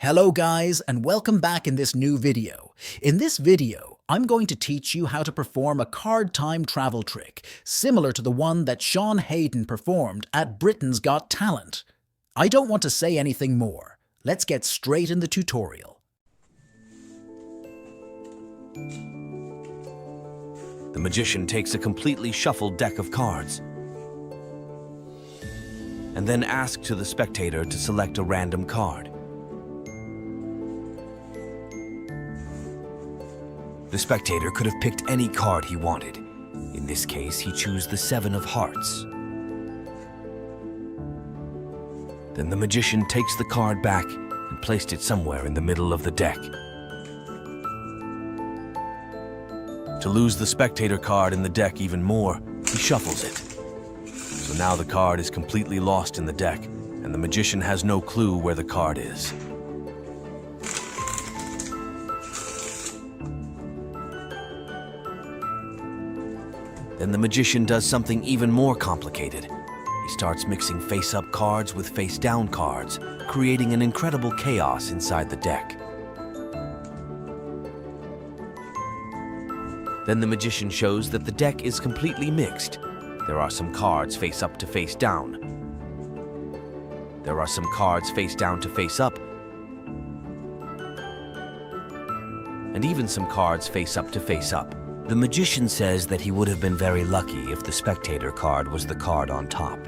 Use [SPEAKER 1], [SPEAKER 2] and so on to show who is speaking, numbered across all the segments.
[SPEAKER 1] Hello guys, and welcome back in this new video. In this video, I'm going to teach you how to perform a card time travel trick, similar to the one that Sean Hayden performed at Britain's Got Talent. I don't want to say anything more. Let's get straight in the tutorial.
[SPEAKER 2] The magician takes a completely shuffled deck of cards and then asks to the spectator to select a random card. The spectator could have picked any card he wanted. In this case, he chose the Seven of Hearts. Then the magician takes the card back and placed it somewhere in the middle of the deck. To lose the spectator card in the deck even more, he shuffles it. So now the card is completely lost in the deck, and the magician has no clue where the card is. Then the magician does something even more complicated. He starts mixing face-up cards with face-down cards, creating an incredible chaos inside the deck. Then the magician shows that the deck is completely mixed. There are some cards face-up to face-down. There are some cards face-down to face-up. And even some cards face-up to face-up. The magician says that he would have been very lucky if the spectator card was the card on top.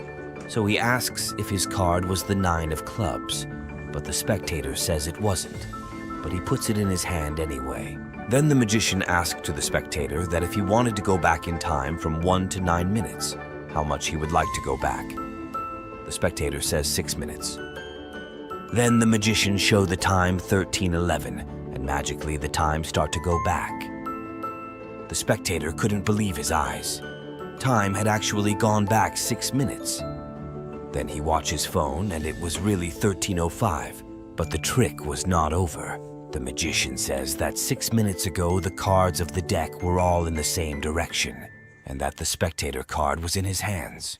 [SPEAKER 2] So he asks if his card was the Nine of Clubs, but the spectator says it wasn't, but he puts it in his hand anyway. Then the magician asks to the spectator that if he wanted to go back in time from 1 to 9 minutes, how much he would like to go back. The spectator says 6 minutes. Then the magician shows the time 13:11, and magically the time starts to go back. The spectator couldn't believe his eyes. Time had actually gone back 6 minutes. Then he watched his phone and it was really 13:05, but the trick was not over. The magician says that 6 minutes ago the cards of the deck were all in the same direction, and that the spectator card was in his hands.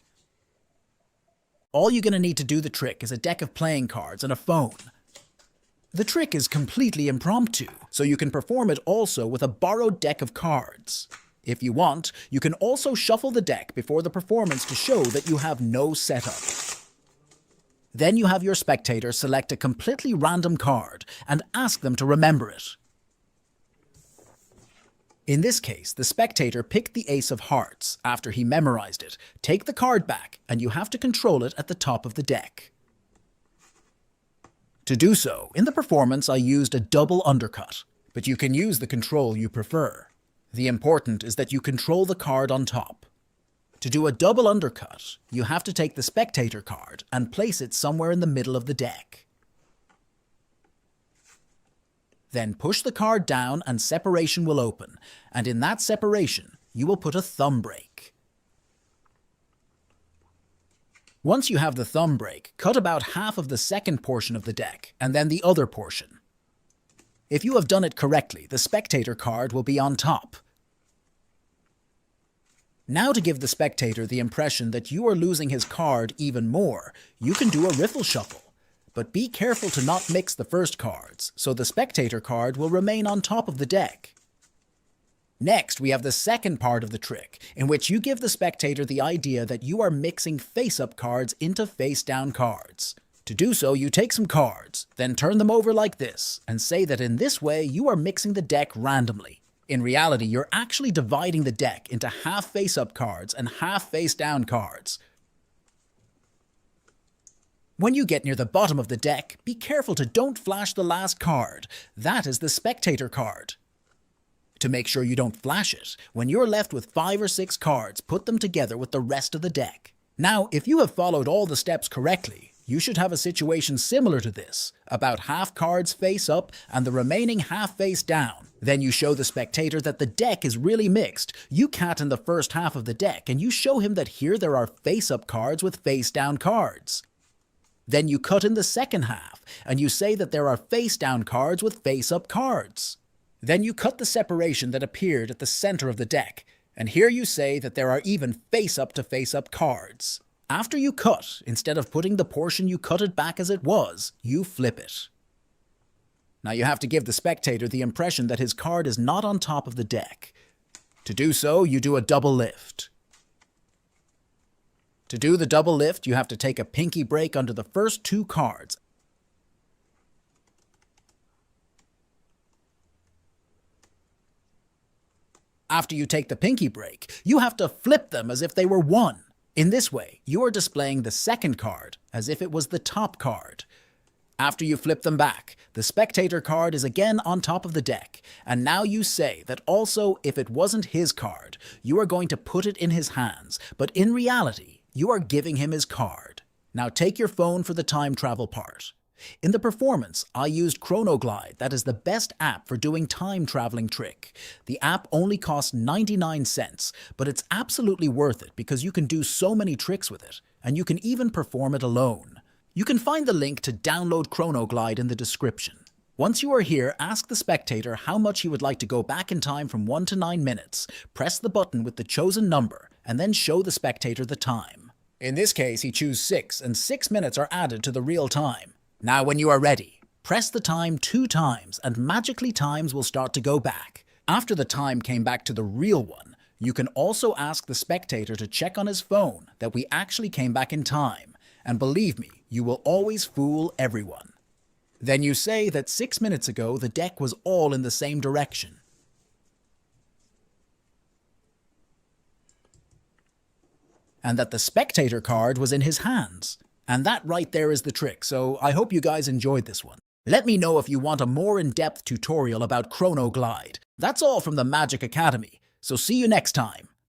[SPEAKER 1] All you're going to need to do the trick is a deck of playing cards and a phone. The trick is completely impromptu, so you can perform it also with a borrowed deck of cards. If you want, you can also shuffle the deck before the performance to show that you have no setup. Then you have your spectator select a completely random card and ask them to remember it. In this case, the spectator picked the Ace of Hearts after he memorized it. Take the card back, and you have to control it at the top of the deck. To do so, in the performance I used a double undercut, but you can use the control you prefer. The important is that you control the card on top. To do a double undercut, you have to take the spectator card and place it somewhere in the middle of the deck. Then push the card down and separation will open, and in that separation, you will put a thumb break. Once you have the thumb break, cut about half of the second portion of the deck, and then the other portion. If you have done it correctly, the spectator card will be on top. Now to give the spectator the impression that you are losing his card even more, you can do a riffle shuffle. But be careful to not mix the first cards, so the spectator card will remain on top of the deck. Next, we have the second part of the trick, in which you give the spectator the idea that you are mixing face-up cards into face-down cards. To do so, you take some cards, then turn them over like this, and say that in this way you are mixing the deck randomly. In reality, you're actually dividing the deck into half face-up cards and half face-down cards. When you get near the bottom of the deck, be careful to don't flash the last card. That is the spectator card. To make sure you don't flash it, when you're left with 5 or 6 cards, put them together with the rest of the deck. Now, if you have followed all the steps correctly, you should have a situation similar to this, about half cards face up and the remaining half face down. Then you show the spectator that the deck is really mixed. You cat in the first half of the deck and you show him that here there are face-up cards with face-down cards. Then you cut in the second half and you say that there are face-down cards with face-up cards. Then you cut the separation that appeared at the center of the deck, and here you say that there are even face-up to face-up cards. After you cut, instead of putting the portion you cut it back as it was, you flip it. Now you have to give the spectator the impression that his card is not on top of the deck. To do so, you do a double lift. To do the double lift, you have to take a pinky break under the first 2 cards. After you take the pinky break, you have to flip them as if they were 1. In this way, you are displaying the second card as if it was the top card. After you flip them back, the spectator card is again on top of the deck, and now you say that also if it wasn't his card, you are going to put it in his hands, but in reality, you are giving him his card. Now take your phone for the time travel part. In the performance, I used Chronoglide. That is the best app for doing time traveling trick. The app only costs 99 cents, but it's absolutely worth it because you can do so many tricks with it, and you can even perform it alone. You can find the link to download Chronoglide in the description. Once you are here, ask the spectator how much he would like to go back in time from 1 to 9 minutes. Press the button with the chosen number, and then show the spectator the time. In this case, he chooses 6, and 6 minutes are added to the real time. Now when you are ready, press the time 2 times and magically times will start to go back. After the time came back to the real one, you can also ask the spectator to check on his phone that we actually came back in time. And believe me, you will always fool everyone. Then you say that 6 minutes ago the deck was all in the same direction. And that the spectator card was in his hands. And that right there is the trick, so I hope you guys enjoyed this one. Let me know if you want a more in-depth tutorial about Chronoglide. That's all from the Magic Academy, so see you next time.